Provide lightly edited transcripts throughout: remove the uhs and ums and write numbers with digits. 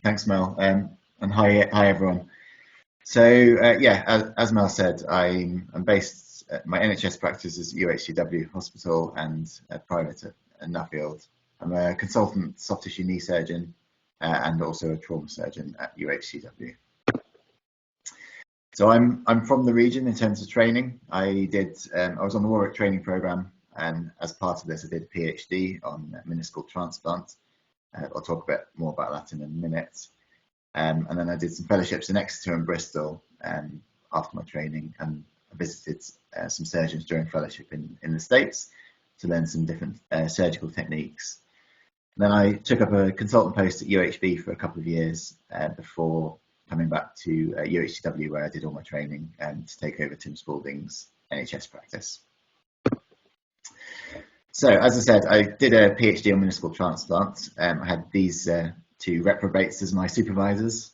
Thanks, Mel, and hi everyone. So yeah, as Mel said, I'm based. My NHS practice is UHCW Hospital and private at Nuffield. I'm a consultant soft tissue knee surgeon and also a trauma surgeon at UHCW. So I'm from the region in terms of training. I was on the Warwick training program, and as part of this, I did a PhD on meniscal transplant. I'll talk a bit more about that in a minute. And then I did some fellowships in Exeter and Bristol after my training, and I visited some surgeons during fellowship in the States to learn some different surgical techniques. And then I took up a consultant post at UHB for a couple of years before coming back to UHCW, where I did all my training to take over Tim Spalding's NHS practice. So, as I said, I did a PhD on meniscal transplant. I had these two reprobates as my supervisors.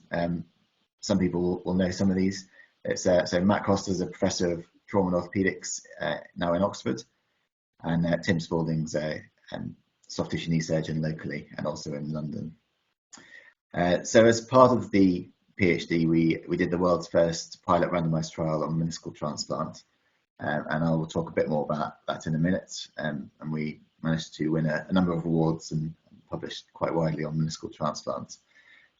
Some people will know some of these. So Matt Costa's a professor of trauma and orthopedics now in Oxford, and Tim Spalding's a soft tissue knee surgeon locally and also in London. So as part of the PhD, we did the world's first pilot randomized trial on meniscal transplant. And I will talk a bit more about that in a minute. And we managed to win a number of awards and published quite widely on meniscal transplant.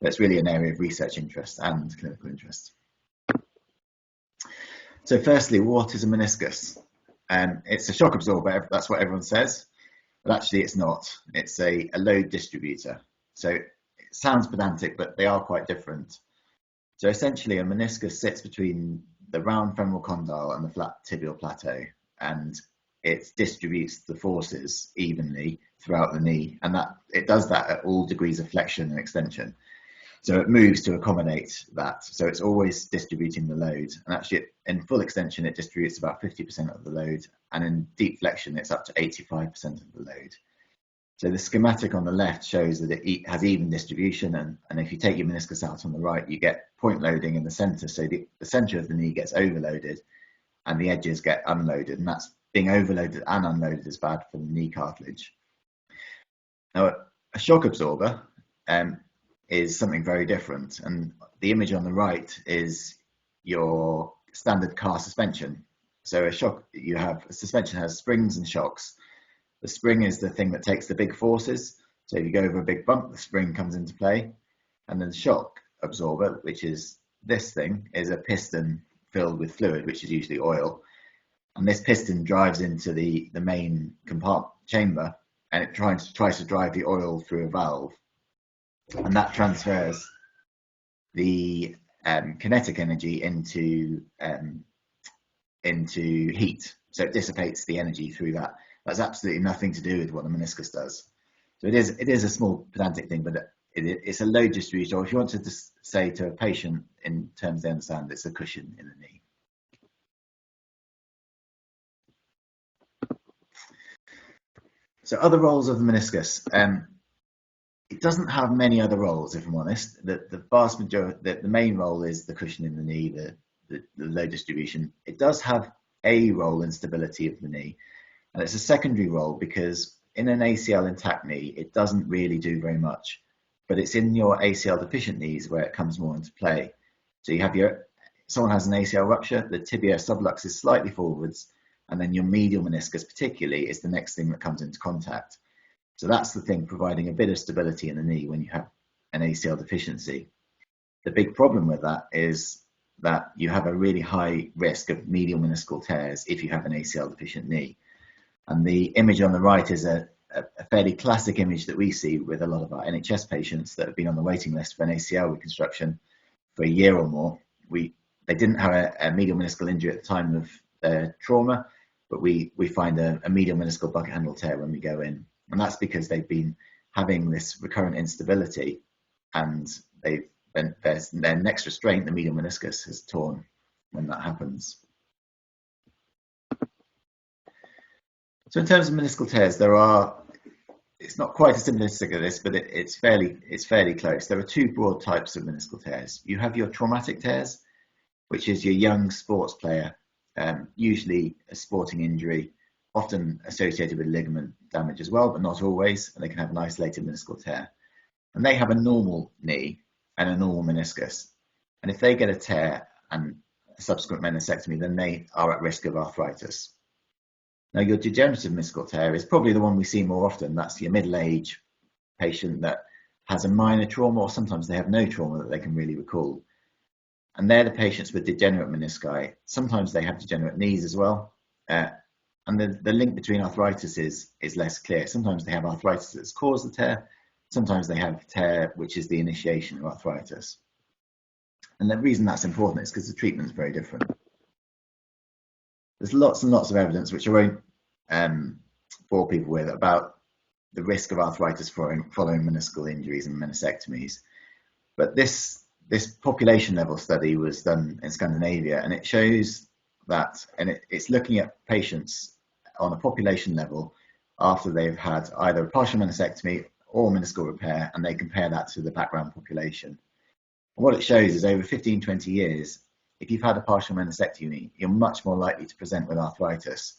But it's really an area of research interest and clinical interest. So firstly, what is a meniscus? It's a shock absorber, that's what everyone says, but actually it's not. It's a load distributor. So it sounds pedantic, but they are quite different. So essentially a meniscus sits between the round femoral condyle and the flat tibial plateau, and it distributes the forces evenly throughout the knee, and that it does that at all degrees of flexion and extension. So it moves to accommodate that. So it's always distributing the load, and actually in full extension it distributes about 50% of the load, and in deep flexion it's up to 85% of the load. So the schematic on the left shows that it has even distribution, and if you take your meniscus out on the right, you get point loading in the center. So the center of the knee gets overloaded and the edges get unloaded, and that's being overloaded and unloaded is bad for the knee cartilage. Now, a shock absorber is something very different, and the image on the right is your standard car suspension. So a suspension has springs and shocks. The spring is the thing that takes the big forces. So if you go over a big bump, the spring comes into play. And then the shock absorber, which is this thing, is a piston filled with fluid, which is usually oil. And this piston drives into the main compartment chamber, and it tries to drive the oil through a valve. And that transfers the kinetic energy into heat. So it dissipates the energy through that. That's absolutely nothing to do with what a meniscus does. So it is a small pedantic thing, but it's a load distributor, or if you want to just say to a patient in terms they understand, it's a cushion in the knee. So other roles of the meniscus. It doesn't have many other roles, if I'm honest. The vast majority, the main role is the cushion in the knee, the load distribution. It does have a role in stability of the knee. And it's a secondary role because in an ACL intact knee, it doesn't really do very much, but it's in your ACL deficient knees where it comes more into play. So you have someone has an ACL rupture, the tibia subluxes slightly forwards, and then your medial meniscus particularly is the next thing that comes into contact. So that's the thing providing a bit of stability in the knee when you have an ACL deficiency. The big problem with that is that you have a really high risk of medial meniscal tears if you have an ACL deficient knee. And the image on the right is a fairly classic image that we see with a lot of our NHS patients that have been on the waiting list for an ACL reconstruction for a year or more. They didn't have a medial meniscal injury at the time of their trauma, but we find a medial meniscal bucket handle tear when we go in. And that's because they've been having this recurrent instability, and their next restraint, the medial meniscus, has torn when that happens. So in terms of meniscal tears, it's not quite as simplistic as this, but it's fairly close. There are two broad types of meniscal tears. You have your traumatic tears, which is your young sports player, usually a sporting injury, often associated with ligament damage as well, but not always, and they can have an isolated meniscal tear. and they have a normal knee and a normal meniscus. And if they get a tear and a subsequent meniscectomy, then they are at risk of arthritis. Now, your degenerative meniscal tear is probably the one we see more often. That's your middle-aged patient that has a minor trauma, or sometimes they have no trauma that they can really recall. And they're the patients with degenerate menisci. Sometimes they have degenerate knees as well. And the link between arthritis is less clear. Sometimes they have arthritis that's caused the tear. Sometimes they have tear, which is the initiation of arthritis. And the reason that's important is because the treatment is very different. There's lots and lots of evidence, which I won't bore people with, about the risk of arthritis following meniscal injuries and meniscectomies. But this population level study was done in Scandinavia, and it shows that, and it's looking at patients on a population level after they've had either a partial meniscectomy or meniscal repair, and they compare that to the background population. And what it shows is over 15-20 years, if you've had a partial meniscectomy, you're much more likely to present with arthritis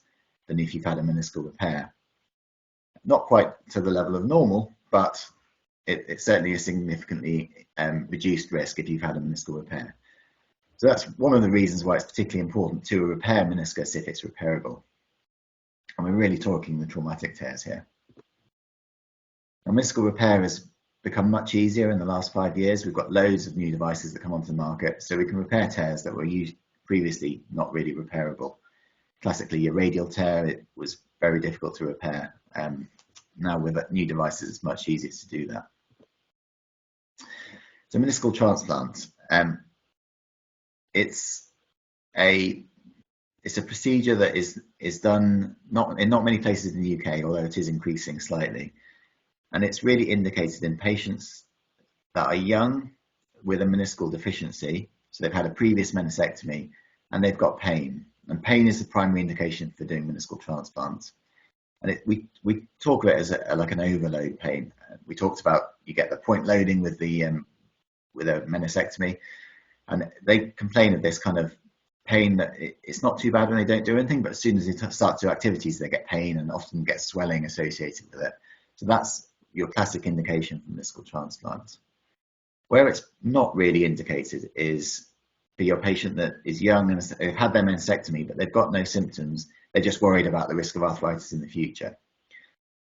than if you've had a meniscal repair. Not quite to the level of normal, but it's certainly a significantly reduced risk if you've had a meniscal repair. So that's one of the reasons why it's particularly important to repair meniscus if it's repairable. And we're really talking the traumatic tears here. Now, meniscal repair has become much easier in the last 5 years. We've got loads of new devices that come onto the market, so we can repair tears that were previously not really repairable. Classically, your radial tear, it was very difficult to repair. Now with new devices, it's much easier to do that. So meniscal transplant, it's a procedure that is done in not many places in the UK, although it is increasing slightly. And it's really indicated in patients that are young with a meniscal deficiency. So they've had a previous meniscectomy and they've got pain. And pain is the primary indication for doing meniscal transplant. And we talk of it as like an overload pain. We talked about you get the point loading with a meniscectomy, and they complain of this kind of pain that it's not too bad when they don't do anything, but as soon as they start to do activities, they get pain and often get swelling associated with it. So that's your classic indication for meniscal transplant. Where it's not really indicated is for your patient that is young and they've had their meniscectomy, but they've got no symptoms. They're just worried about the risk of arthritis in the future.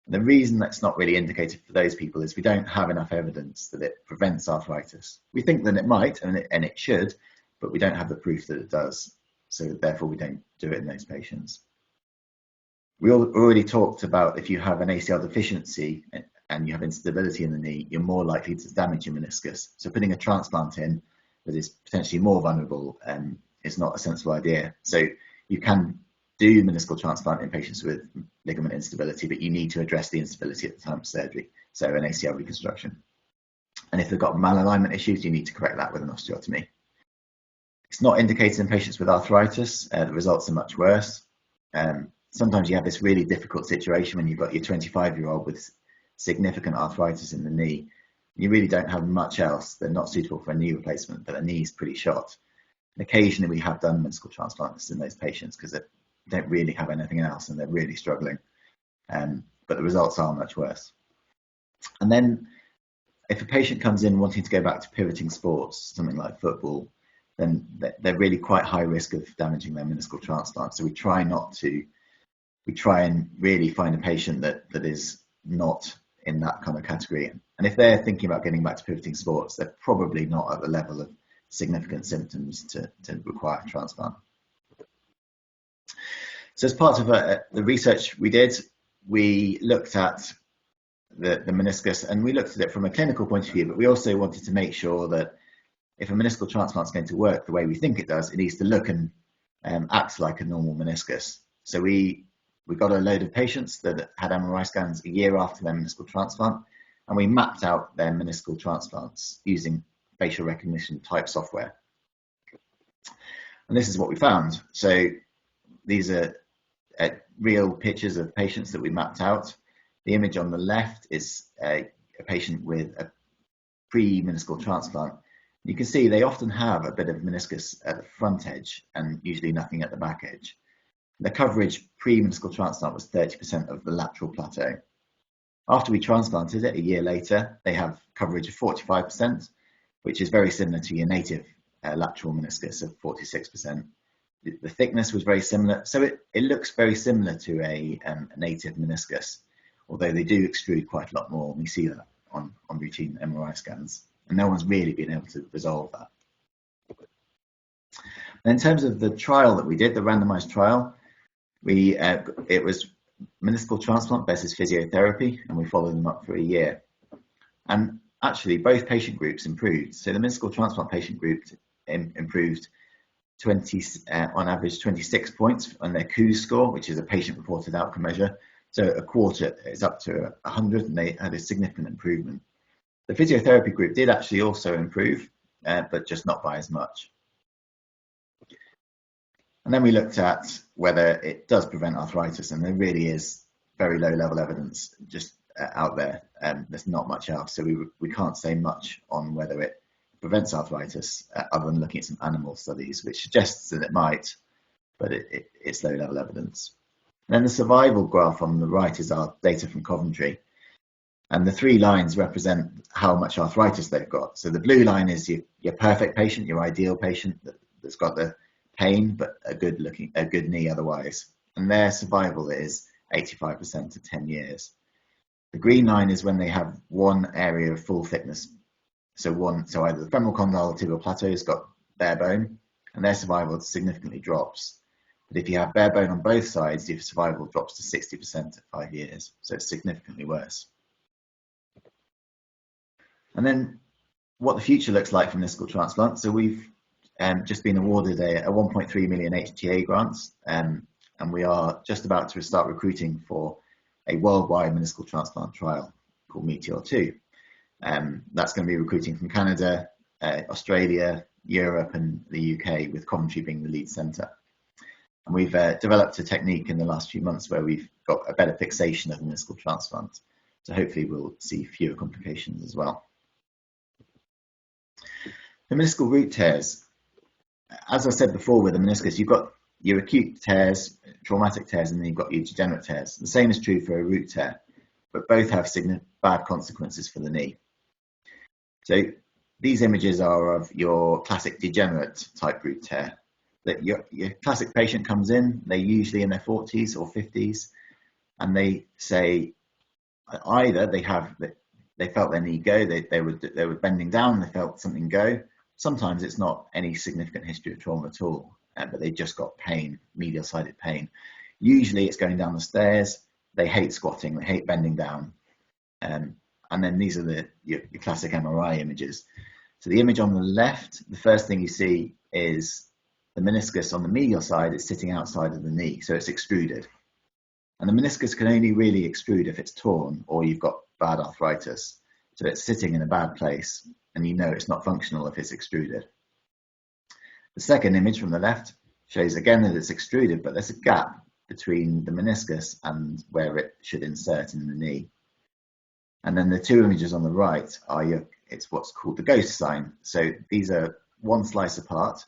And the reason that's not really indicated for those people is we don't have enough evidence that it prevents arthritis. We think that it might, and it should, but we don't have the proof that it does. So therefore, we don't do it in those patients. We already talked about if you have an ACL deficiency and you have instability in the knee, you're more likely to damage your meniscus. So putting a transplant in that is potentially more vulnerable is not a sensible idea. So you can do meniscal transplant in patients with ligament instability, but you need to address the instability at the time of surgery, so an ACL reconstruction. And if they've got malalignment issues, you need to correct that with an osteotomy. It's not indicated in patients with arthritis. The results are much worse. Sometimes you have this really difficult situation when you've got your 25-year-old with significant arthritis in the knee. You really don't have much else. They're not suitable for a knee replacement, but the knee is pretty shot. And occasionally we have done meniscal transplants in those patients because they don't really have anything else and they're really struggling. But the results are much worse. And then if a patient comes in wanting to go back to pivoting sports, something like football, then they're really quite high risk of damaging their meniscal transplant. So we try and really find a patient that is not in that kind of category. And if they're thinking about getting back to pivoting sports, they're probably not at the level of significant symptoms to require a transplant. So as part of the research we did, we looked at the meniscus, and we looked at it from a clinical point of view, but we also wanted to make sure that if a meniscal transplant is going to work the way we think it does, it needs to look and act like a normal meniscus. So we got a load of patients that had MRI scans a year after their meniscal transplant, and we mapped out their meniscal transplants using facial recognition type software. And this is what we found. So these are real pictures of patients that we mapped out. The image on the left is a patient with a pre-meniscal transplant. You can see they often have a bit of meniscus at the front edge and usually nothing at the back edge. The coverage pre-meniscal transplant was 30% of the lateral plateau. After we transplanted it a year later, they have coverage of 45%, which is very similar to your native lateral meniscus of 46%. The thickness was very similar, so it looks very similar to a native meniscus, although they do extrude quite a lot more. We see that on routine MRI scans, and no one's really been able to resolve that. And in terms of the trial that we did, the randomized trial, it was meniscal transplant versus physiotherapy, and we followed them up for a year. And actually, both patient groups improved. So the meniscal transplant patient group improved on average 26 points on their KOOS score, which is a patient-reported outcome measure. So a quarter is up to 100, and they had a significant improvement. The physiotherapy group did actually also improve, but just not by as much. And then we looked at whether it does prevent arthritis, and there really is very low level evidence just out there. There's not much else, so we can't say much on whether it prevents arthritis other than looking at some animal studies, which suggests that it might, but it's low level evidence. And then the survival graph on the right is our data from Coventry, and the 3 lines represent how much arthritis they've got. So the blue line is your perfect patient, your ideal patient that's got the pain but a good knee otherwise, and their survival is 85% to 10 years. The green line is when they have one area of full thickness, so either the femoral condyle or tibial plateau has got bare bone, and their survival significantly drops. But if you have bare bone on both sides, your survival drops to 60% at 5 years, so it's significantly worse. And then what the future looks like for meniscal transplant. So we've just been awarded a 1.3 million HTA grants, and we are just about to start recruiting for a worldwide meniscal transplant trial called Meteor 2. That's going to be recruiting from Canada, Australia, Europe and the UK, with Coventry being the lead centre. And we've developed a technique in the last few months where we've got a better fixation of the meniscal transplant. So hopefully we'll see fewer complications as well. The meniscal root tears. As I said before with the meniscus, you've got your acute tears, traumatic tears, and then you've got your degenerate tears. The same is true for a root tear, but both have bad consequences for the knee. So these images are of your classic degenerate type root tear. That your classic patient comes in, they're usually in their 40s or 50s, and they say either they felt their knee go, they were bending down, they felt something go. Sometimes it's not any significant history of trauma at all, but they just got pain, medial sided pain. Usually it's going down the stairs, they hate squatting, they hate bending down. And then these are your classic MRI images. So the image on the left, the first thing you see is the meniscus on the medial side is sitting outside of the knee, so it's extruded. And the meniscus can only really extrude if it's torn or you've got bad arthritis. So it's sitting in a bad place, and you know it's not functional if it's extruded. The second image from the left shows again that it's extruded, but there's a gap between the meniscus and where it should insert in the knee. And then the 2 images on the right are it's what's called the ghost sign. So these are one slice apart.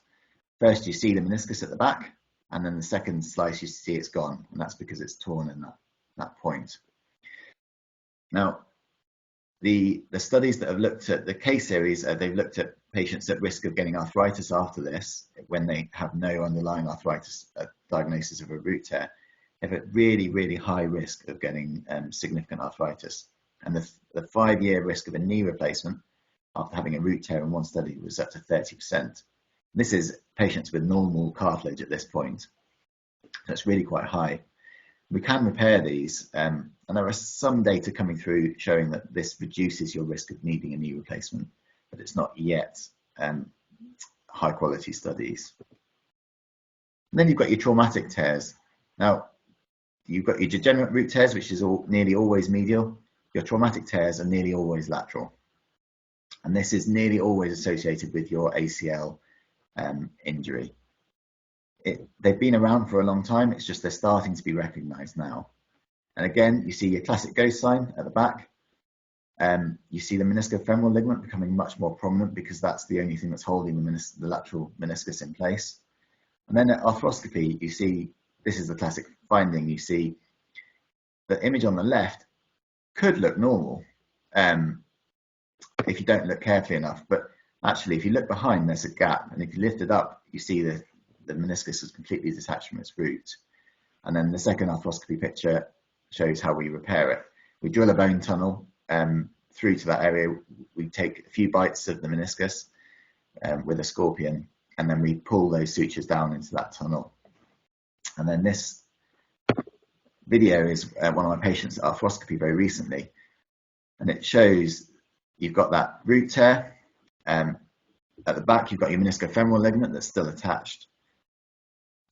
First you see the meniscus at the back, and then the second slice you see it's gone, and that's because it's torn in that point. Now, the studies that have looked at the case series, they've looked at patients at risk of getting arthritis after this, when they have no underlying arthritis diagnosis of a root tear, have a really, really high risk of getting significant arthritis. And the 5-year risk of a knee replacement after having a root tear in one study was up to 30%. This is patients with normal cartilage at this point. So it's really quite high. We can repair these, and there are some data coming through showing that this reduces your risk of needing a knee replacement, but it's not yet high quality studies. And then you've got your traumatic tears. Now, you've got your degenerate root tears, which is nearly always medial. Your traumatic tears are nearly always lateral. And this is nearly always associated with your ACL injury. They've been around for a long time, it's just they're starting to be recognised now. And again, you see your classic ghost sign at the back. You see the meniscofemoral ligament becoming much more prominent because that's the only thing that's holding the lateral meniscus in place. And then at arthroscopy, you see, this is the classic finding, you see the image on the left could look normal if you don't look carefully enough. But actually, if you look behind, there's a gap, and if you lift it up, you see the meniscus is completely detached from its root. And then the second arthroscopy picture shows how we repair it. We drill a bone tunnel through to that area. We take a few bites of the meniscus with a scorpion, and then we pull those sutures down into that tunnel. And then this video is one of my patients at arthroscopy very recently, and it shows you've got that root tear. At the back, you've got your meniscofemoral ligament that's still attached,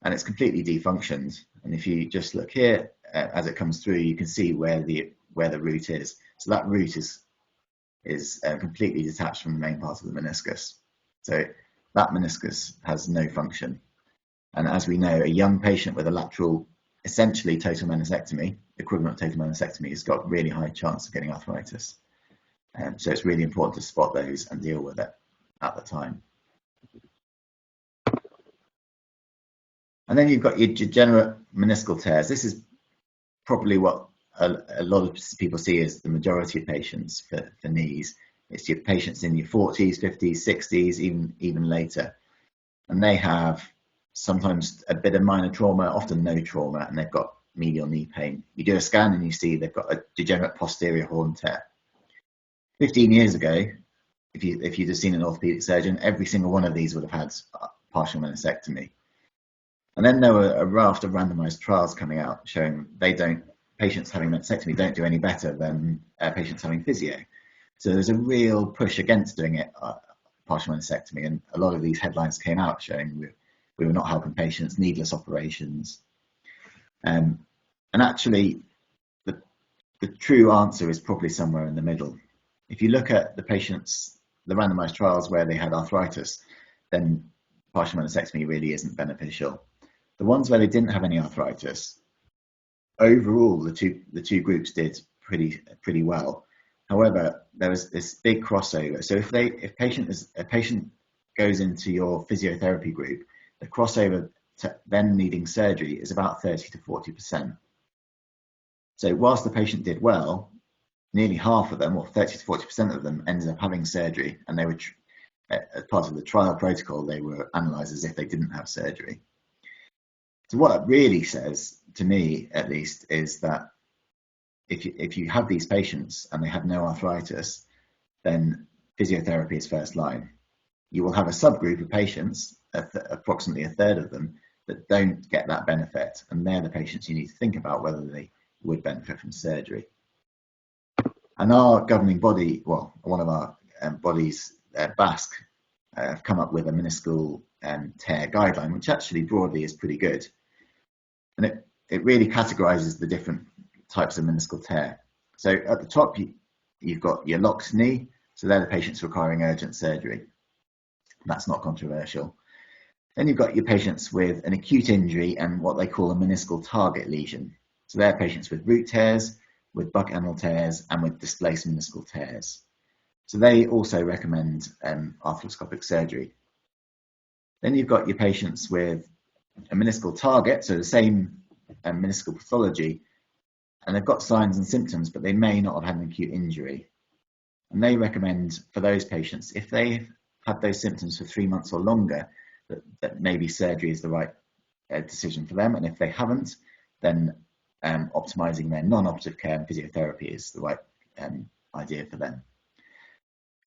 and it's completely defunctioned. And if you just look here, as it comes through, you can see where the root is. So that root is completely detached from the main part of the meniscus. So that meniscus has no function. And as we know, a young patient with a lateral, essentially total meniscectomy, equivalent of total meniscectomy, has got a really high chance of getting arthritis. So it's really important to spot those and deal with it at the time. And then you've got your degenerate meniscal tears. This is probably what a lot of people see as the majority of patients for knees. It's your patients in your 40s, 50s, 60s, even later. And they have sometimes a bit of minor trauma, often no trauma, and they've got medial knee pain. You do a scan and you see they've got a degenerate posterior horn tear. 15 years ago, if you'd have seen an orthopedic surgeon, every single one of these would have had partial meniscectomy. And then there were a raft of randomized trials coming out showing patients having meniscectomy don't do any better than patients having physio. So there's a real push against doing it, partial meniscectomy, and a lot of these headlines came out showing we were not helping patients, needless operations. And actually, the true answer is probably somewhere in the middle. If you look at the patients, the randomized trials where they had arthritis, then partial meniscectomy really isn't beneficial. The ones where they didn't have any arthritis, overall, the two groups did pretty well. However, there was this big crossover. So if a patient goes into your physiotherapy group, the crossover to then needing surgery is about 30 to 40%. So whilst the patient did well, nearly half of them, or 30 to 40% of them, ended up having surgery, and they were as part of the trial protocol, they were analysed as if they didn't have surgery. So what it really says, to me at least, is that if you have these patients and they have no arthritis, then physiotherapy is first line. You will have a subgroup of patients, approximately a third of them, that don't get that benefit, and they're the patients you need to think about whether they would benefit from surgery. And our governing body, well, one of our bodies, BASC, have come up with a meniscal tear guideline, which actually broadly is pretty good. And it really categorises the different types of meniscal tear. So at the top, you've got your locked knee. So they're the patients requiring urgent surgery. That's not controversial. Then you've got your patients with an acute injury and what they call a meniscal target lesion. So they're patients with root tears, with buccal tears, and with displaced meniscal tears. So they also recommend arthroscopic surgery. Then you've got your patients with a meniscal target, so the same meniscal pathology, and they've got signs and symptoms, but they may not have had an acute injury. And they recommend for those patients, if they've had those symptoms for 3 months or longer, that maybe surgery is the right decision for them. And if they haven't, then optimizing their non-operative care and physiotherapy is the right idea for them.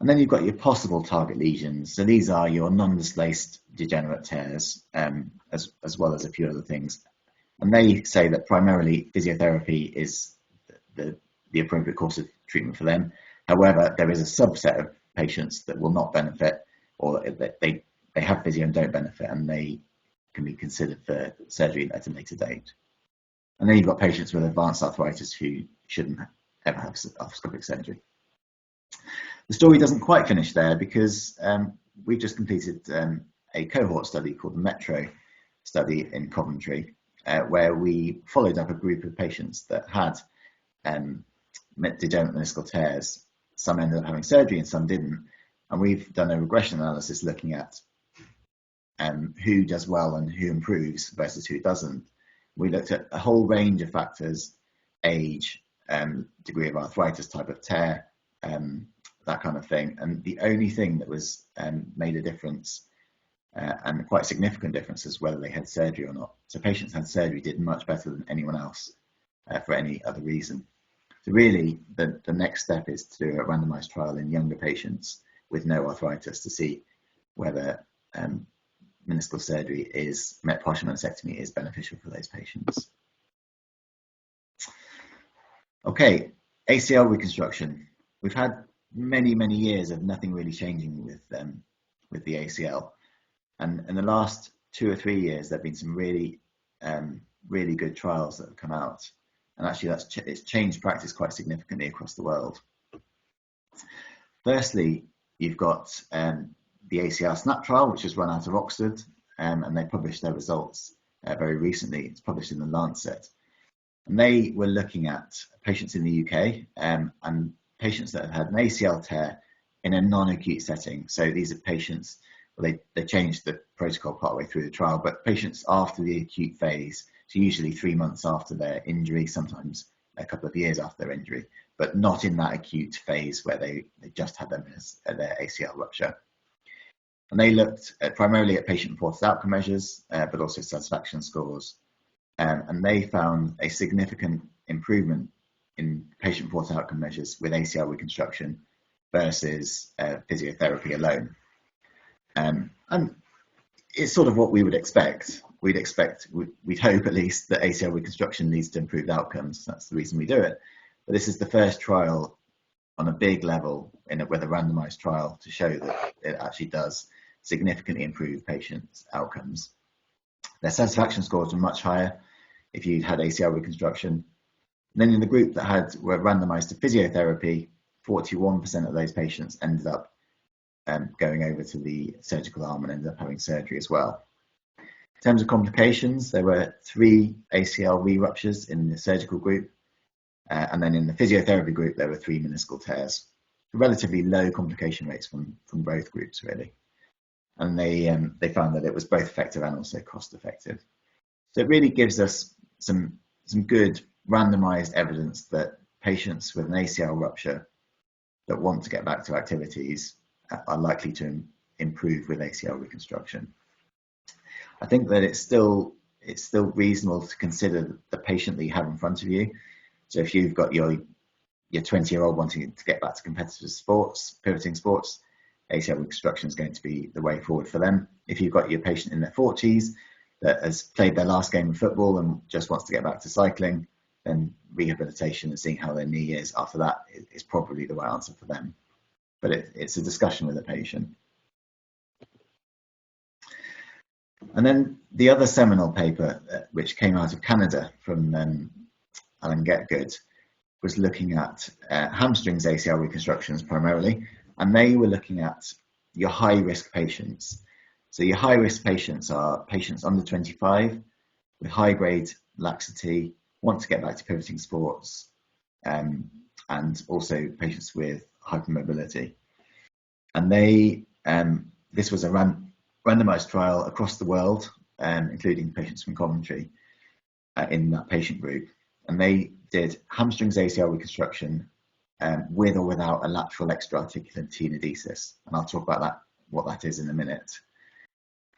And then you've got your possible target lesions. So these are your non-displaced degenerate tears, as well as a few other things. And they say that primarily physiotherapy is the appropriate course of treatment for them. However, there is a subset of patients that will not benefit, or that they have physio and don't benefit, and they can be considered for surgery at a later date. And then you've got patients with advanced arthritis who shouldn't ever have arthroscopic surgery. The story doesn't quite finish there, because we just completed a cohort study called the METRO study in Coventry, where we followed up a group of patients that had degenerate meniscal tears. Some ended up having surgery and some didn't. And we've done a regression analysis looking at who does well and who improves versus who doesn't. We looked at a whole range of factors: age, degree of arthritis, type of tear, that kind of thing. And the only thing that was made a difference, and quite a significant difference, is whether they had surgery or not. So patients who had surgery did much better than anyone else for any other reason. So really, the next step is to do a randomized trial in younger patients with no arthritis to see whether meniscal surgery partial meniscectomy is beneficial for those patients. Okay, ACL reconstruction. We've had many years of nothing really changing with the ACL, and in the last 2 or 3 years there have been some really good trials that have come out, and actually it's changed practice quite significantly across the world. Firstly, you've got the ACL SNAP trial, which was run out of Oxford, and they published their results very recently. It's published in the Lancet. And they were looking at patients in the UK and patients that have had an ACL tear in a non-acute setting. So these are patients, well, they changed the protocol partway through the trial, but patients after the acute phase, so usually 3 months after their injury, sometimes a couple of years after their injury, but not in that acute phase where they just had their ACL rupture. And they looked primarily at patient-reported outcome measures, but also satisfaction scores. And they found a significant improvement in patient-reported outcome measures with ACL reconstruction versus physiotherapy alone. And it's sort of what we would expect. We'd hope at least that ACL reconstruction leads to improved outcomes. That's the reason we do it. But this is the first trial on a big level with a randomized trial to show that it actually does significantly improve patients' outcomes. Their satisfaction scores were much higher if you'd had ACL reconstruction. And then in the group that were randomized to physiotherapy, 41% of those patients ended up going over to the surgical arm and ended up having surgery as well. In terms of complications, there were 3 ACL re-ruptures in the surgical group, and then in the physiotherapy group there were 3 meniscal tears. Relatively low complication rates from both groups, really. And they found that it was both effective and also cost effective. So it really gives us some good randomized evidence that patients with an ACL rupture that want to get back to activities are likely to improve with ACL reconstruction. I think that it's still reasonable to consider the patient that you have in front of you. So if you've got your 20-year-old wanting to get back to competitive sports, pivoting sports, ACL reconstruction is going to be the way forward for them. If you've got your patient in their 40s that has played their last game of football and just wants to get back to cycling, then rehabilitation and seeing how their knee is after that is probably the right answer for them. But it's a discussion with the patient. And then the other seminal paper, which came out of Canada from Alan Getgood, was looking at hamstrings ACL reconstructions primarily, and they were looking at your high-risk patients. So your high-risk patients are patients under 25 with high-grade laxity, want to get back to pivoting sports, and also patients with hypermobility. And this was a randomized trial across the world, including patients from Coventry in that patient group. And they did hamstrings ACL reconstruction with or without a lateral extra-articular tenodesis. And I'll talk about what that is in a minute.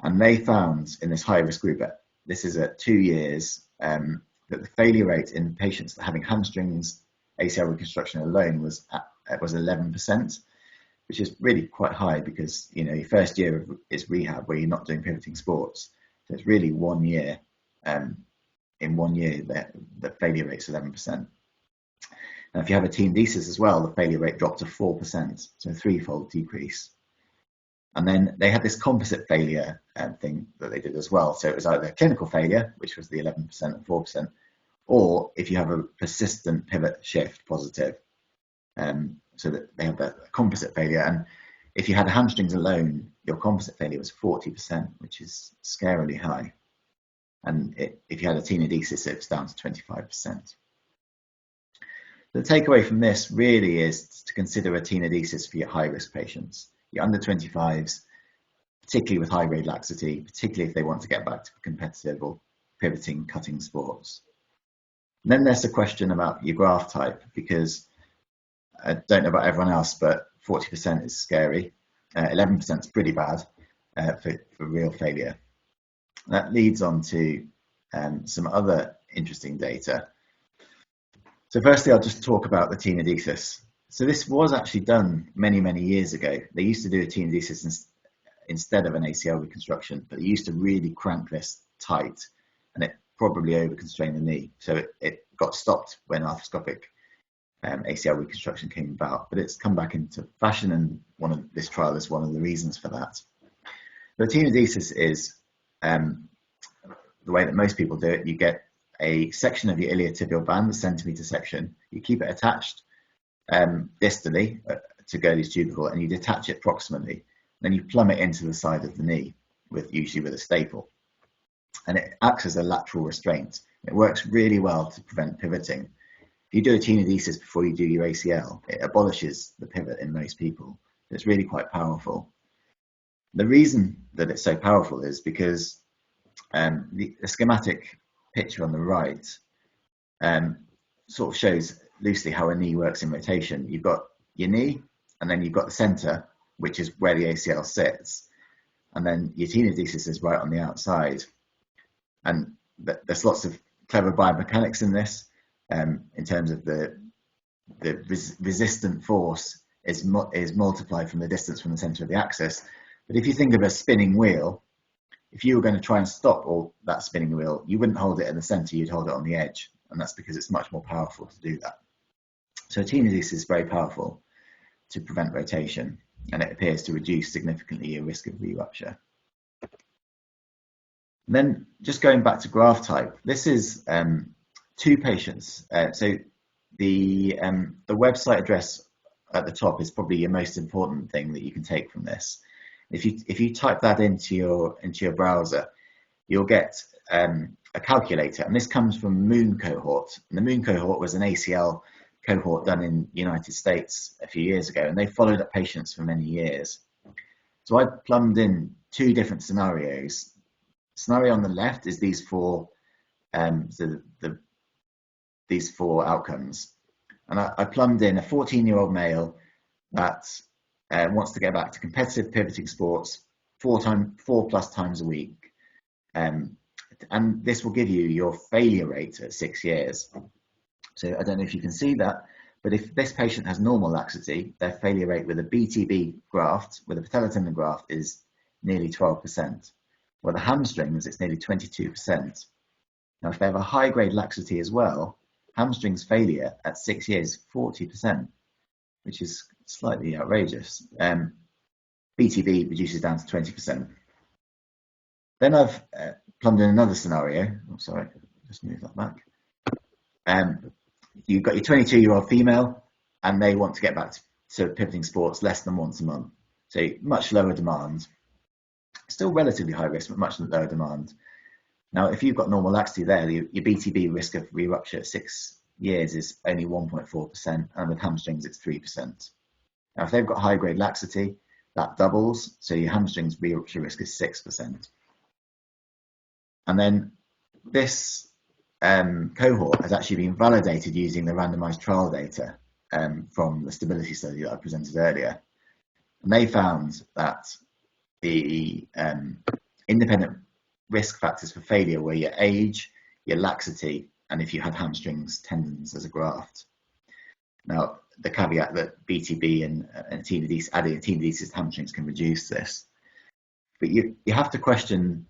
And they found in this high-risk group, this is at 2 years, that the failure rate in patients having hamstrings ACL reconstruction alone was 11%, which is really quite high because your first year is rehab where you're not doing pivoting sports. So it's really 1 year. In 1 year, the failure rate's 11%. Now, if you have a tenodesis as well, the failure rate dropped to 4%, so a 3-fold decrease. And then they had this composite failure thing that they did as well. So it was either clinical failure, which was the 11% and 4%, or if you have a persistent pivot shift positive, so that they have that composite failure. And if you had hamstrings alone, your composite failure was 40%, which is scarily high. And if you had a tenodesis, it was down to 25%. The takeaway from this really is to consider a tenodesis for your high-risk patients, your under 25s, particularly with high-grade laxity, particularly if they want to get back to competitive or pivoting, cutting sports. And then there's a question about your graft type, because I don't know about everyone else, but 40% is scary. 11% is pretty bad for real failure. That leads on to some other interesting data. So firstly, I'll just talk about the tenodesis. So this was actually done many, many years ago. They used to do a tenodesis instead of an ACL reconstruction, but they used to really cramp this tight, and it probably overconstrained the knee. So it got stopped when arthroscopic ACL reconstruction came about, but it's come back into fashion, and this trial is one of the reasons for that. The tenodesis is the way that most people do it. You get a section of your iliotibial band, a centimetre section. You keep it attached distally to Gurley's tubercle, and you detach it proximally. Then you plumb it into the side of the knee, usually with a staple. And it acts as a lateral restraint. It works really well to prevent pivoting. If you do a tenodesis before you do your ACL, it abolishes the pivot in most people. It's really quite powerful. The reason that it's so powerful is because the schematic picture on the right sort of shows loosely how a knee works in rotation. You've got your knee, and then you've got the center, which is where the ACL sits, and then your tenodesis is right on the outside. And there's lots of clever biomechanics in this, in terms of the resistant force is multiplied from the distance from the center of the axis. But if you think of a spinning wheel, if you were going to try and stop that spinning wheel, you wouldn't hold it in the center, you'd hold it on the edge, and that's because it's much more powerful to do that. So tenodesis is very powerful to prevent rotation, and it appears to reduce significantly your risk of re-rupture. Then just going back to graft type, this is two patients. So the website address at the top is probably your most important thing that you can take from this. If you type that into your browser, you'll get a calculator, and this comes from Moon cohort. And the Moon cohort was an ACL cohort done in the United States a few years ago, and they followed up patients for many years. So I plumbed in two different scenarios. Scenario on the left is these four outcomes, and I plumbed in a 14-year-old male that wants to get back to competitive pivoting sports 4+ times a week, and this will give you your failure rate at 6 years. So I don't know if you can see that, but if this patient has normal laxity, their failure rate with a BTB graft, with a patellotendon graft, is nearly 12%. With the hamstrings, it's nearly 22%. Now, if they have a high-grade laxity as well, hamstrings failure at 6 years, 40%, which is slightly outrageous. BTB reduces down to 20%. Then I've plumbed in another scenario. Oh, sorry, just move that back. You've got your 22-year-old female, and they want to get back to pivoting sports less than once a month. So much lower demand. Still relatively high risk, but much lower demand. Now, if you've got normal laxity there, your BTB risk of re-rupture at 6 years is only 1.4%, and with hamstrings, it's 3%. Now, if they've got high-grade laxity, that doubles, so your hamstrings re-rupture risk is 6%. And then this cohort has actually been validated using the randomized trial data from the stability study that I presented earlier. And they found that the independent risk factors for failure were your age, your laxity, and if you had hamstrings, tendons as a graft. Now, the caveat that BTB and tenodesis, adding a tenodesis to hamstrings can reduce this. But you have to question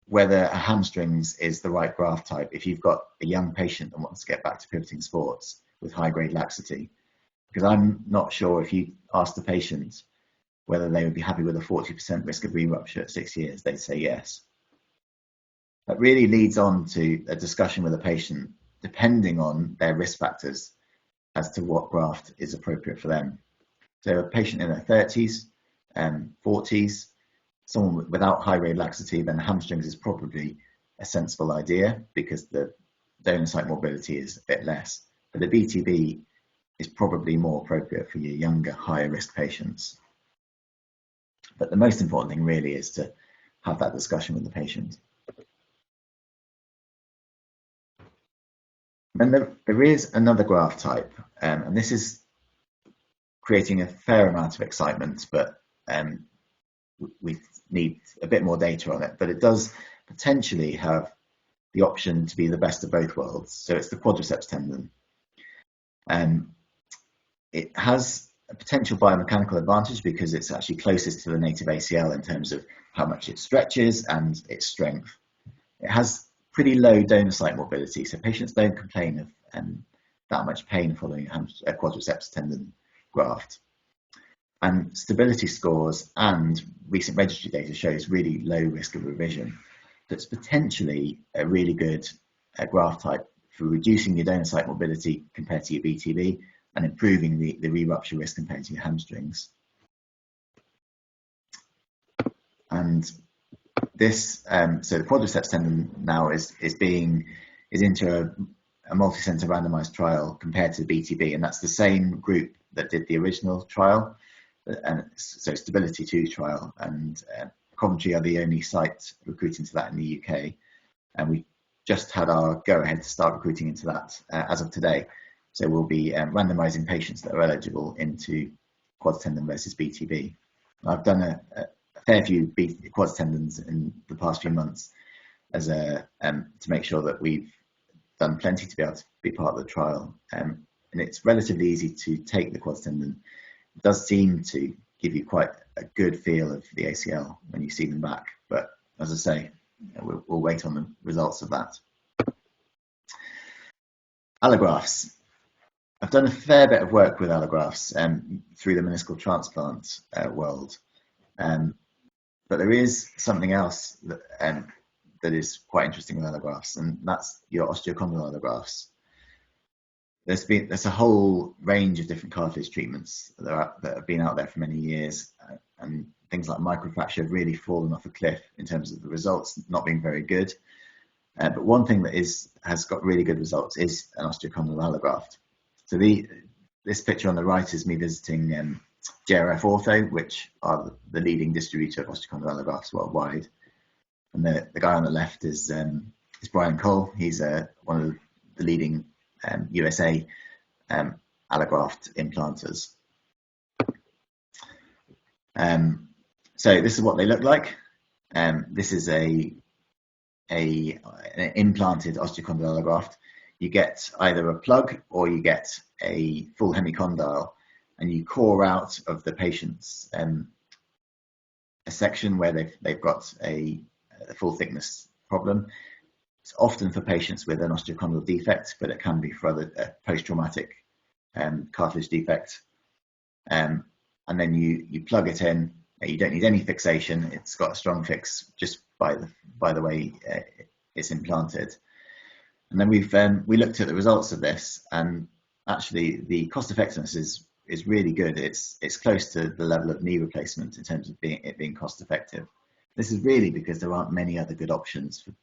whether a hamstrings is the right graft type if you've got a young patient that wants to get back to pivoting sports with high-grade laxity. Because I'm not sure, if you ask the patient whether they would be happy with a 40% risk of re-rupture at 6 years, they'd say yes. That really leads on to a discussion with a patient, depending on their risk factors, as to what graft is appropriate for them. So a patient in their 30s and 40s, someone without high-grade laxity, then hamstrings is probably a sensible idea because the donor site mobility is a bit less. But the BTB is probably more appropriate for your younger, higher risk patients. But the most important thing really is to have that discussion with the patient. And there is another graft type, and this is creating a fair amount of excitement, but we need a bit more data on it. But it does potentially have the option to be the best of both worlds. So it's the quadriceps tendon. It has a potential biomechanical advantage because it's actually closest to the native ACL in terms of how much it stretches and its strength. It has pretty low donor site mobility, so patients don't complain of that much pain following a quadriceps tendon graft. And stability scores and recent registry data shows really low risk of revision. So it's potentially a really good graft type for reducing your donor site mobility compared to your BTB and improving the re-rupture risk compared to your hamstrings. And this, so the quadriceps tendon now is into a multi-center randomized trial compared to the BTB, and that's the same group that did the original trial, and so Stability 2 trial, and Coventry are the only site recruiting to that in the UK, and we just had our go-ahead to start recruiting into that as of today. So we'll be randomizing patients that are eligible into quad tendon versus BTB. I've done a fair few quad tendons in the past few months as to make sure that we've done plenty to be able to be part of the trial. And it's relatively easy to take the quad tendon. It does seem to give you quite a good feel of the ACL when you see them back. But as I say, we'll wait on the results of that. Allografts. I've done a fair bit of work with allografts through the meniscal transplant world. But there is something else that is quite interesting with allografts, and that's your osteochondral allografts. There's a whole range of different cartilage treatments that have been out there for many years, and things like microfracture have really fallen off a cliff in terms of the results not being very good. But one thing that has got really good results is an osteochondral allograft. So this picture on the right is me visiting JRF Ortho, which are the leading distributor of osteochondral allografts worldwide. And the guy on the left is Brian Cole. He's one of the leading USA allograft implanters. So this is what they look like. This is an implanted osteochondral allograft. You get either a plug or you get a full hemicondyle, and you core out of the patient's a section where they've got a full thickness problem. It's often for patients with an osteochondral defect, but it can be for other post-traumatic cartilage defect. And then you plug it in. You don't need any fixation. It's got a strong fix just by the way it's implanted. And then we looked at the results of this, and actually the cost effectiveness is really good. It's close to the level of knee replacement in terms of it being cost effective. This is really because there aren't many other good options. If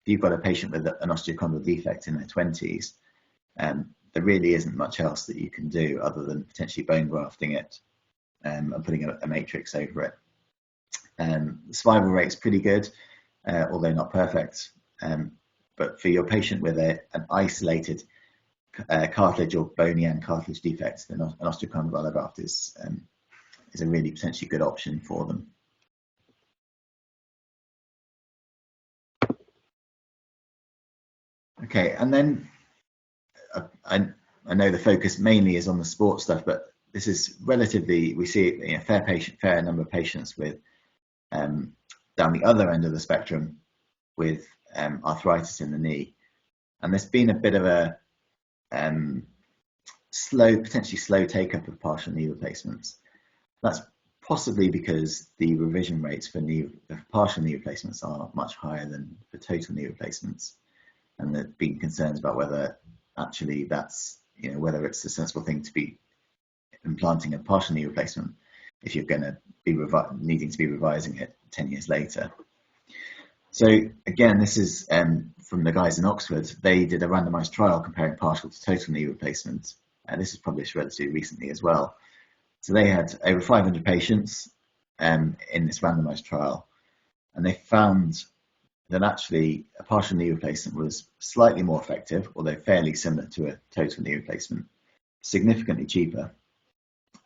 you've got a patient with an osteochondral defect in their 20s, there really isn't much else that you can do other than potentially bone grafting it and putting a matrix over it. The survival rate's pretty good, although not perfect. But for your patient with an isolated cartilage or bony and cartilage defect, then an osteochondral allograft is a really potentially good option for them. Okay, and then I know the focus mainly is on the sports stuff, but this is relatively, we see a fair number of patients with down the other end of the spectrum with arthritis in the knee, and there's been a bit of a potentially slow take-up of partial knee replacements. That's possibly because the revision rates for partial knee replacements are much higher than for total knee replacements, and there have been concerns about whether actually that's whether it's a sensible thing to be implanting a partial knee replacement if you're going to be needing to be revising it 10 years later. So again, this is from the guys in Oxford. They did a randomized trial comparing partial to total knee replacement, and this was published relatively recently as well. So they had over 500 patients in this randomized trial, and they found then actually a partial knee replacement was slightly more effective, although fairly similar to a total knee replacement, significantly cheaper.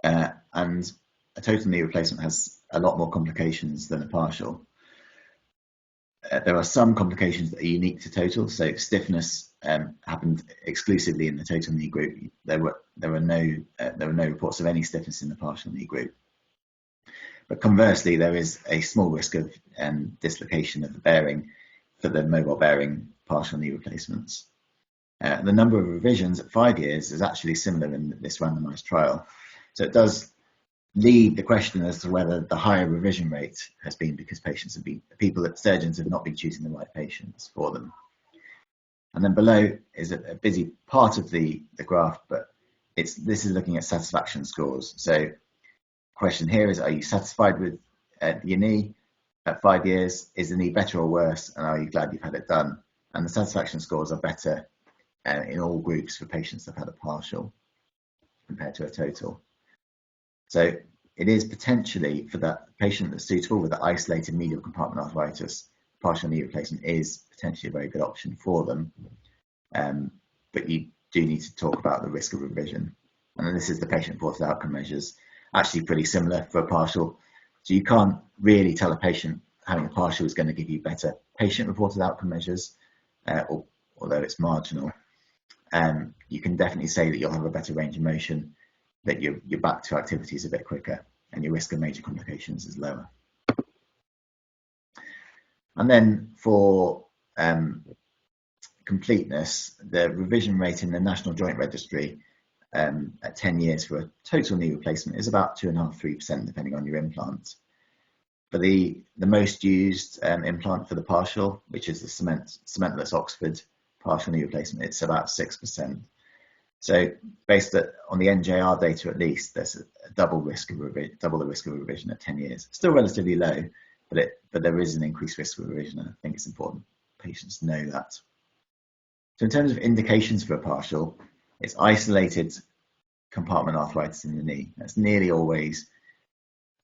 And a total knee replacement has a lot more complications than a partial. There are some complications that are unique to total. So stiffness happened exclusively in the total knee group. There were no reports of any stiffness in the partial knee group. But conversely, there is a small risk of dislocation of the bearing for the mobile bearing partial knee replacements. The number of revisions at 5 years is actually similar in this randomized trial. So it does lead the question as to whether the higher revision rate has been because surgeons have not been choosing the right patients for them. And then below is a busy part of the graph, but this is looking at satisfaction scores. So question here is, are you satisfied with your knee at 5 years? Is the knee better or worse? And are you glad you've had it done? And the satisfaction scores are better in all groups for patients that have had a partial compared to a total. So it is potentially, for that patient that's suitable with the isolated medial compartment arthritis, partial knee replacement is potentially a very good option for them. But you do need to talk about the risk of revision. And then this is the patient-reported outcome measures, actually pretty similar for a partial. So you can't really tell a patient having a partial is going to give you better patient-reported outcome measures, although it's marginal. You can definitely say that you'll have a better range of motion, that you're back to activities a bit quicker, and your risk of major complications is lower. And then for completeness, the revision rate in the National Joint Registry at 10 years for a total knee replacement is about 2.5–3%, depending on your implant. For the most used implant for the partial, which is the cementless Oxford partial knee replacement, it's about 6%. So based on the NJR data, at least, there's a double the risk of revision at 10 years. Still relatively low, but there is an increased risk of revision, and I think it's important patients know that. So in terms of indications for a partial, it's isolated compartment arthritis in the knee. That's nearly always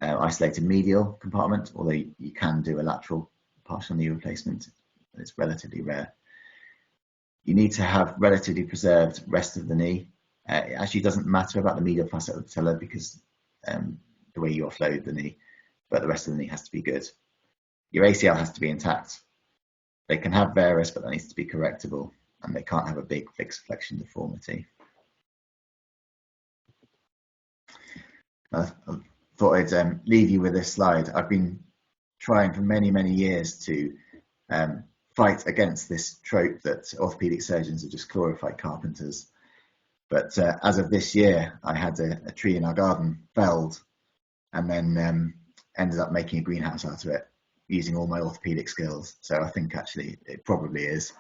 isolated medial compartment, although you can do a lateral partial knee replacement. It's relatively rare. You need to have relatively preserved rest of the knee. It actually doesn't matter about the medial facet of the patella because the way you offload the knee, but the rest of the knee has to be good. Your ACL has to be intact. They can have varus, but that needs to be correctable, and they can't have a big fixed flexion deformity. I thought I'd leave you with this slide. I've been trying for many, many years to fight against this trope that orthopedic surgeons are just glorified carpenters. But as of this year, I had a tree in our garden felled, and then ended up making a greenhouse out of it using all my orthopedic skills. So I think actually it probably is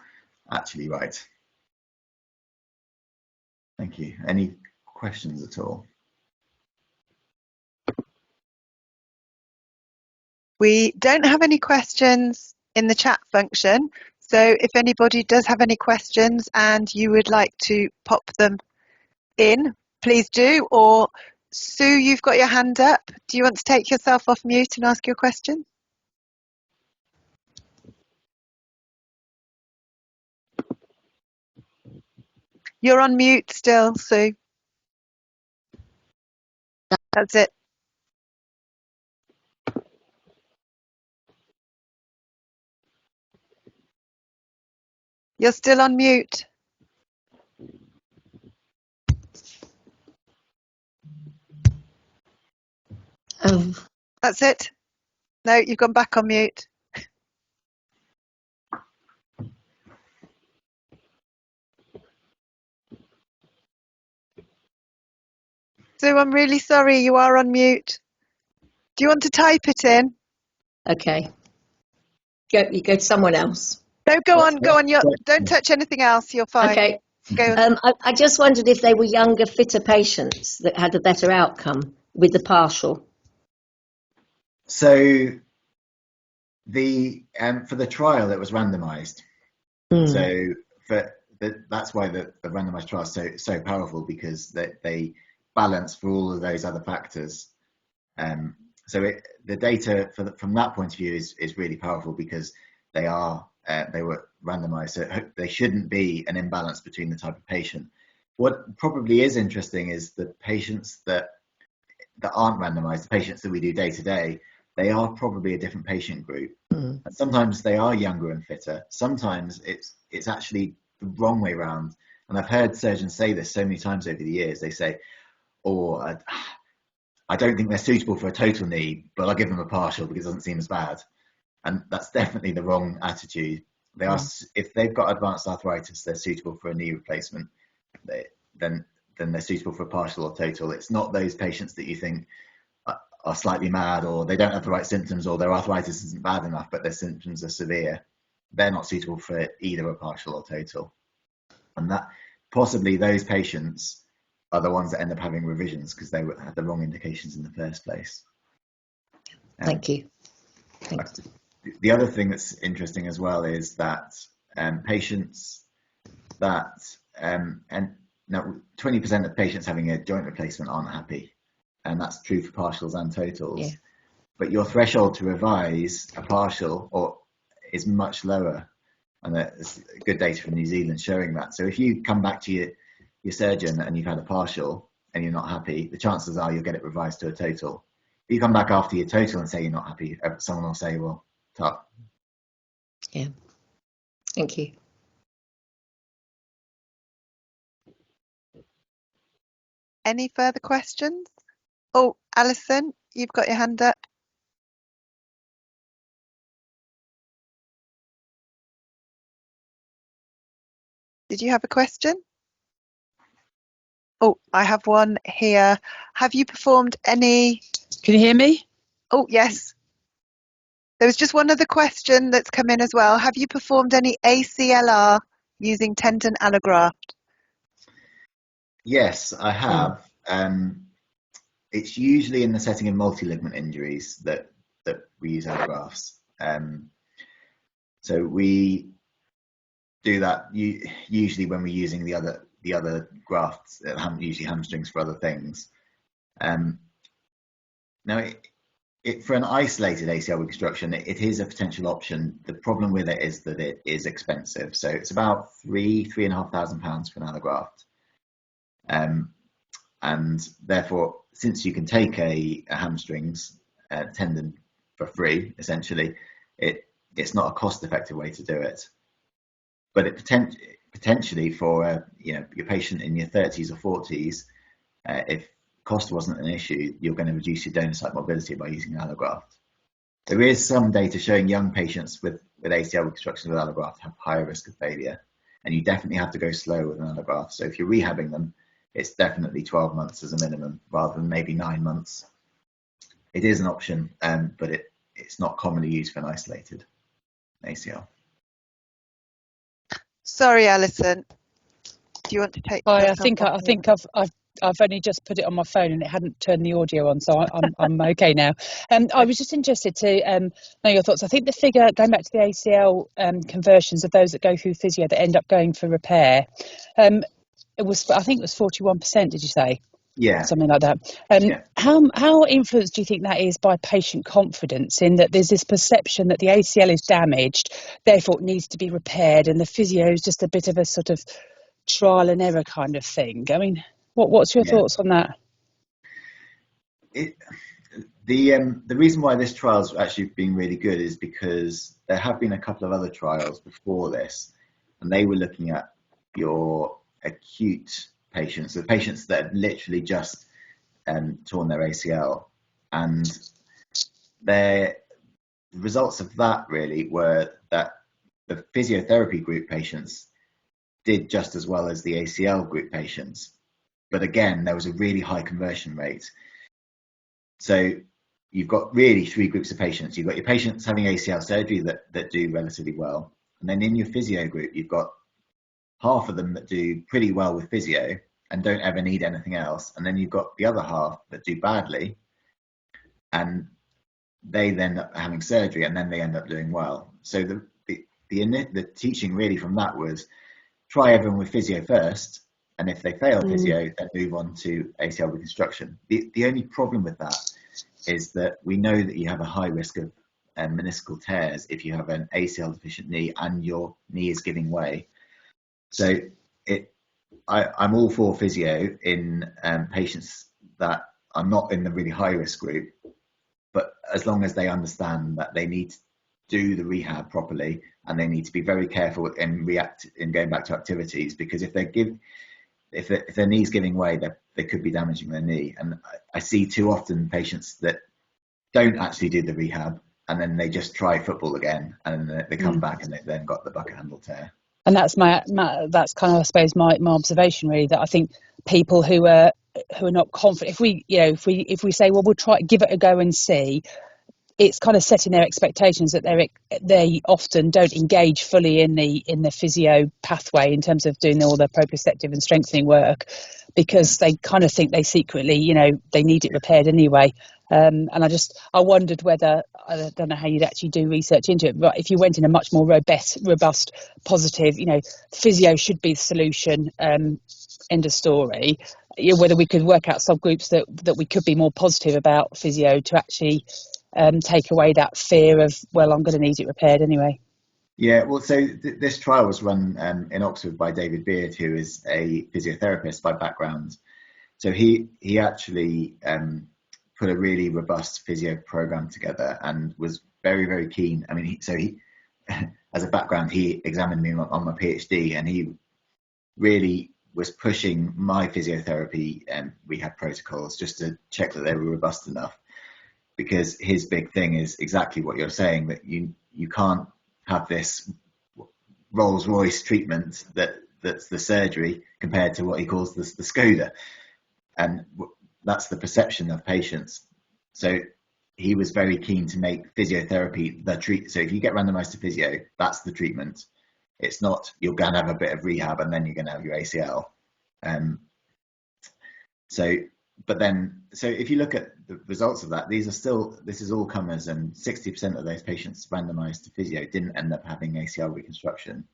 actually right. Thank you. Any questions at all? We don't have any questions in the chat function. So if anybody does have any questions and you would like to pop them in, please do. Or Sue, you've got your hand up. Do you want to take yourself off mute and ask your question? You're on mute still, Sue. That's it. You're still on mute. Oh. That's it. No, you've gone back on mute. Sue, I'm really sorry, you are on mute. Do you want to type it in? Okay. You go to someone else. No, go on. Don't touch anything else. You're fine. Okay. Go. I just wondered if they were younger, fitter patients that had a better outcome with the partial. So for the trial, it was randomized. So that's why the randomized trial is so powerful, because they balance for all of those other factors. So the data from that point of view is really powerful, because they are they were randomized, so they shouldn't be an imbalance between the type of patient. What probably is interesting is the patients that aren't randomized, the patients that we do day to day, they are probably a different patient group. And sometimes they are younger and fitter. Sometimes it's actually the wrong way around. And I've heard surgeons say this so many times over the years. They say, "Oh, I don't think they're suitable for a total knee, but I'll give them a partial because it doesn't seem as bad." And that's definitely the wrong attitude. They are, if they've got advanced arthritis, they're suitable for a knee replacement. Then they're suitable for a partial or total. It's not those patients that you think are slightly mad, or they don't have the right symptoms, or their arthritis isn't bad enough, but their symptoms are severe. They're not suitable for either a partial or total. And that possibly those patients are the ones that end up having revisions because they had the wrong indications in the first place. Thank you. Thanks. The other thing that's interesting as well is that patients that, and now 20% of patients having a joint replacement aren't happy. And that's true for partials and totals. Yeah. But your threshold to revise a partial is much lower. And there's good data from New Zealand showing that. So if you come back to your surgeon and you've had a partial and you're not happy, the chances are you'll get it revised to a total. If you come back after your total and say you're not happy, someone will say, well, tough. Yeah. Thank you. Any further questions? Oh, Alison, you've got your hand up. Did you have a question? Oh, I have one here. Have you performed any... Can you hear me? Oh, yes. There was just one other question that's come in as well. Have you performed any ACLR using tendon allograft? Yes, I have. It's usually in the setting of multi-ligament injuries that we use allografts. So we do that usually when we're using the other grafts, usually hamstrings for other things. Now, for an isolated ACL reconstruction, it is a potential option. The problem with it is that it is expensive. So it's about £3,500 for an allograft. And therefore, since you can take a hamstrings tendon for free, essentially, it's not a cost-effective way to do it. But it potentially for your patient in your 30s or 40s, if cost wasn't an issue, you're going to reduce your donor site mobility by using an allograft. There is some data showing young patients with ACL reconstruction with allograft have higher risk of failure, and you definitely have to go slow with an allograft. So if you're rehabbing them, it's definitely 12 months as a minimum, rather than maybe 9 months. It is an option, but it's not commonly used for an isolated ACL. Sorry, Alison. Do you want to take? Hi, I think I've only just put it on my phone and it hadn't turned the audio on, so I'm okay now. I was just interested to know your thoughts. I think the figure, going back to the ACL conversions of those that go through physio that end up going for repair, I think it was 41%. Did you say? Yeah, something like that. How influenced do you think that is by patient confidence, in that there's this perception that the ACL is damaged, therefore it needs to be repaired, and the physio is just a bit of a sort of trial and error kind of thing? I mean, what's your thoughts on that? The reason why this trial's actually been really good is because there have been a couple of other trials before this, and they were looking at your acute patients, the patients that had literally just torn their ACL, and the results of that really were that the physiotherapy group patients did just as well as the ACL group patients, but again there was a really high conversion rate. So you've got really three groups of patients. You've got your patients having ACL surgery that do relatively well, and then in your physio group you've got half of them that do pretty well with physio and don't ever need anything else, and then you've got the other half that do badly and they then end up having surgery and then they end up doing well. So the teaching really from that was try everyone with physio first, and if they fail physio, then move on to ACL reconstruction. The only problem with that is that we know that you have a high risk meniscal tears if you have an ACL deficient knee and your knee is giving way. So I'm all for physio in patients that are not in the really high risk group, but as long as they understand that they need to do the rehab properly and they need to be very careful in going back to activities, because if their knee's giving way, they could be damaging their knee. And I see too often patients that don't actually do the rehab and then they just try football again and then they come back and they've then got the bucket handle tear. And that's that's kind of, I suppose, my observation really, that I think people who are not confident, if we say, well, we'll try give it a go and see, it's kind of setting their expectations that they often don't engage fully in the physio pathway in terms of doing all the proprioceptive and strengthening work, because they kind of think they secretly, they need it repaired anyway. And I wondered whether, I don't know how you'd actually do research into it, but if you went in a much more robust, positive, physio should be the solution, end of story, whether we could work out subgroups that we could be more positive about physio to actually take away that fear of, well, I'm going to need it repaired anyway. Yeah, well, so this trial was run in Oxford by David Beard, who is a physiotherapist by background. So he actually put a really robust physio program together and was very, very keen. I mean, he as a background, he examined me on my PhD, and he really was pushing my physiotherapy and rehab protocols just to check that they were robust enough. Because his big thing is exactly what you're saying, that you can't have this Rolls Royce treatment that's the surgery compared to what he calls the Skoda, and that's the perception of patients. So he was very keen to make physiotherapy the treat. So if you get randomized to physio, that's the treatment. It's not you're going to have a bit of rehab and then you're going to have your ACL. So if you look at the results of that, this is all comers, and 60% of those patients randomized to physio didn't end up having ACL reconstruction.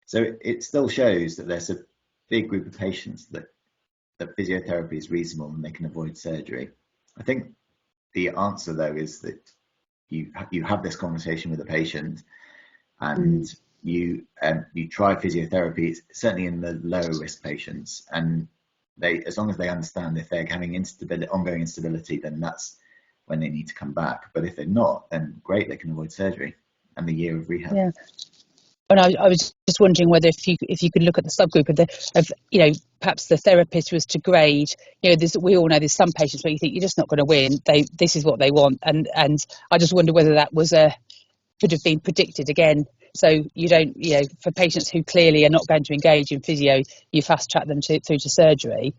So it still shows that there's a big group of patients that physiotherapy is reasonable and they can avoid surgery. I think the answer, though, is that you have this conversation with the patient and you try physiotherapy, certainly in the lower risk patients, and as long as they understand if they're having ongoing instability, then that's when they need to come back. But if they're not, then great, they can avoid surgery and the year of rehab. Yeah. And I was just wondering whether if you could look at the subgroup of perhaps the therapist was to grade. We all know there's some patients where you think you're just not going to win. This is what they want, and I just wonder whether that could have been predicted again. So you don't, for patients who clearly are not going to engage in physio, you fast track them through to surgery,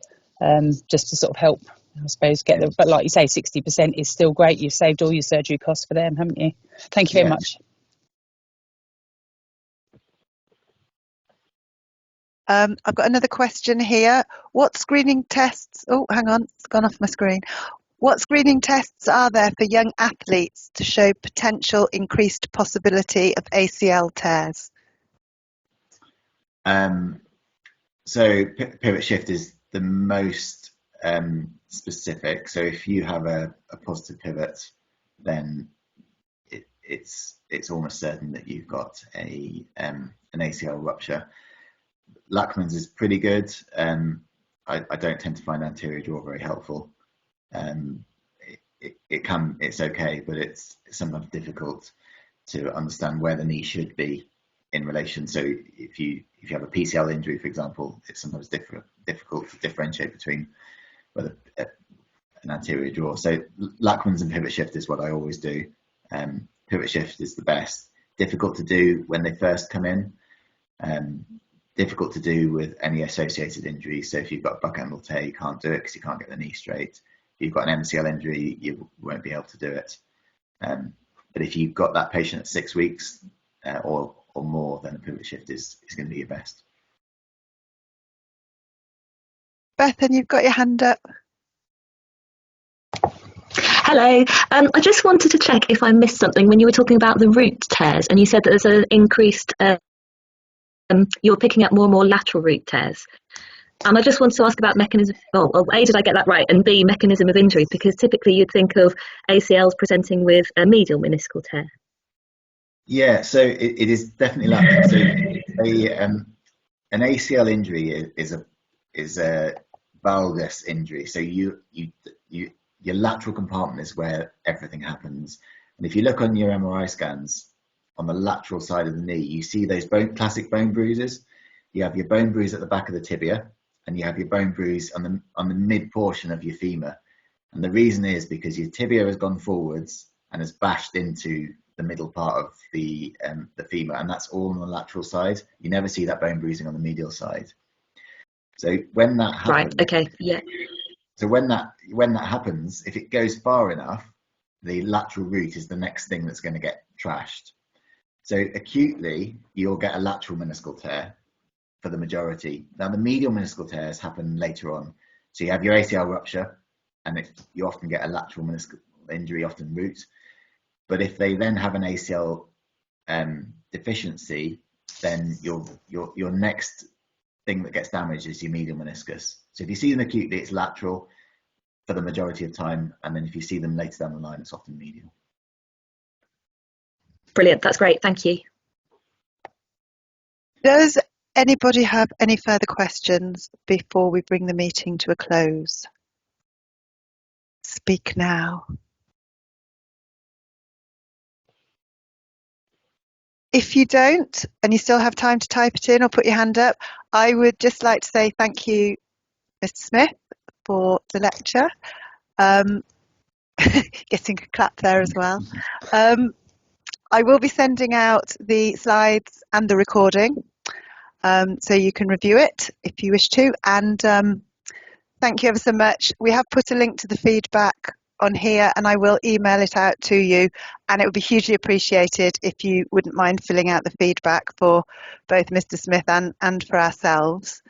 just to sort of help, I suppose, get them. But like you say, 60% is still great. You've saved all your surgery costs for them, haven't you? Thank you very much. I've got another question here. What screening tests? Oh, hang on, it's gone off my screen. What screening tests are there for young athletes to show potential increased possibility of ACL tears? So pivot shift is the most specific. So if you have a positive pivot, then it's almost certain that you've got an ACL rupture. Lachman's is pretty good. I don't tend to find anterior jaw very helpful. It's okay, but it's sometimes difficult to understand where the knee should be in relation. So if you have a PCL injury, for example, it's sometimes difficult to differentiate between whether an anterior jaw. So Lachman's and pivot shift is what I always do. Pivot shift is the best. Difficult to do when they first come in. Difficult to do with any associated injuries. So if you've got a bucket handle tear, you can't do it because you can't get the knee straight. If you've got an MCL injury, you won't be able to do it. But if you've got that patient at 6 weeks or more, then a pivot shift is going to be your best. Bethan, you've got your hand up. Hello. I just wanted to check if I missed something when you were talking about the root tears, and you said that there's an increased, you're picking up more and more lateral root tears. And I just want to ask about mechanism. Well, A, did I get that right? And B, mechanism of injury, because typically you'd think of ACLs presenting with a medial meniscal tear. Yeah, so it is definitely lateral. So an ACL injury is a valgus injury. So your lateral compartment is where everything happens. And if you look on your MRI scans on the lateral side of the knee, you see those classic bone bruises. You have your bone bruise at the back of the tibia, and you have your bone bruise on the mid portion of your femur. And the reason is because your tibia has gone forwards and has bashed into the middle part of the femur, and that's all on the lateral side. You never see that bone bruising on the medial side. So when that happens, right, okay, yeah. So when that happens, if it goes far enough, the lateral root is the next thing that's going to get trashed. So acutely, you'll get a lateral meniscal tear for the majority. Now the medial meniscal tears happen later on. So you have your ACL rupture, and you often get a lateral meniscal injury, often root. But if they then have an ACL deficiency, then your next thing that gets damaged is your medial meniscus. So if you see them acutely, it's lateral for the majority of time, and then if you see them later down the line, it's often medial. Brilliant, that's great, thank you. Does anybody have any further questions before we bring the meeting to a close? Speak now. If you don't, and you still have time to type it in or put your hand up, I would just like to say thank you, Mr. Smith, for the lecture. Getting a clap there as well. I will be sending out the slides and the recording, so you can review it if you wish to. And thank you ever so much. We have put a link to the feedback on here, and I will email it out to you, and it would be hugely appreciated if you wouldn't mind filling out the feedback for both Mr. Smith and for ourselves.